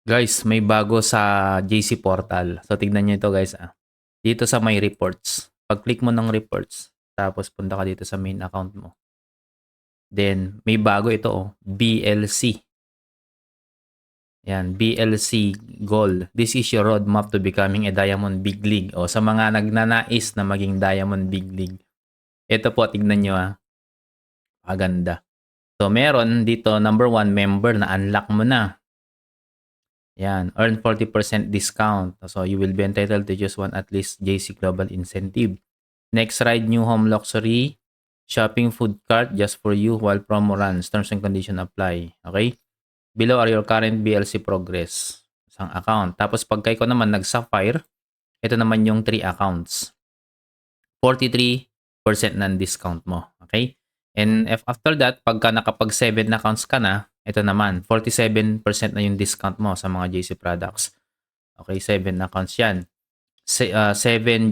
Guys, may bago sa JC Portal. So, tignan nyo ito guys. Dito sa My Reports. Pag-click mo ng Reports, tapos punta ka dito sa main account mo. Then, may bago ito BLC. Yan, BLC Goal. This is your roadmap to becoming a Diamond Big League. O, sa mga nagnanais na maging Diamond Big League. Ito po, tignan nyo Aganda. So, meron dito, number 1, member na unlock mo na. Yan, earn 40% discount. So, you will be entitled to just one at least JC Global incentive. Next, ride new home luxury, shopping food cart just for you while promo runs. Terms and condition apply. Okay? Below are your current BLC progress. Isang account. Tapos, pagka ikaw naman nag-Sapphire, ito naman yung 3 accounts. 43% ng discount mo. Okay? And if after that, pagka nakapag 7 accounts ka na, ito naman, 47% na yung discount mo sa mga JC products. Okay, 7 accounts yan. 7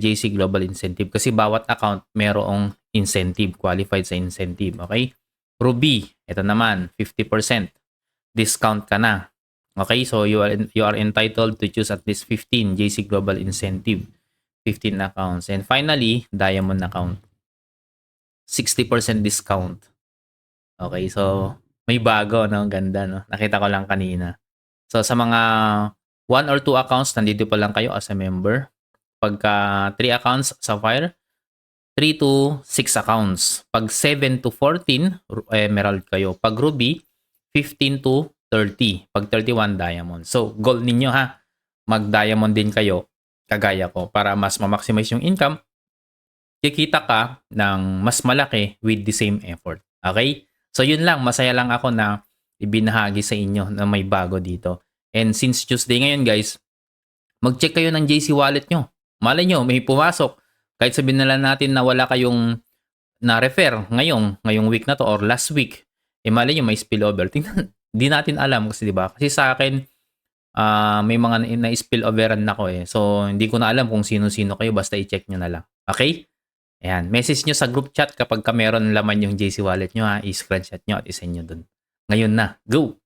JC Global Incentive. Kasi bawat account merong incentive, qualified sa incentive. Okay? Ruby, ito naman, 50%. Discount ka na. Okay, so you are entitled to choose at least 15 JC Global Incentive. 15 accounts. And finally, Diamond account. 60% discount. Okay, so may bago, no? Ganda, no? Nakita ko lang kanina. So, sa mga 1 or 2 accounts, nandito pa lang kayo as a member. Pagka 3 accounts, Sapphire, 3 to 6 accounts. Pag 7 to 14, Emerald kayo. Pag Ruby, 15 to 30. Pag 31, Diamond. So, goal ninyo mag-Diamond din kayo, kagaya ko, para mas ma-maximize yung income. Kikita ka ng mas malaki with the same effort. Okay? So, yun lang. Masaya lang ako na ibinahagi sa inyo na may bago dito. And since Tuesday ngayon, guys, mag-check kayo ng JC wallet nyo. Malay nyo, may pumasok. Kahit sabihin na lang natin na wala kayong na-refer ngayong week na to or last week. Malay nyo, may spillover. Di natin alam kasi, diba? Kasi sa akin, may mga na-spilloveran na ko So, hindi ko na alam kung sino-sino kayo. Basta i-check nyo na lang. Okay? Ayan, message nyo sa group chat kapag meron laman yung JC wallet nyo i-screenshot nyo at isend nyo dun. Ngayon na, go!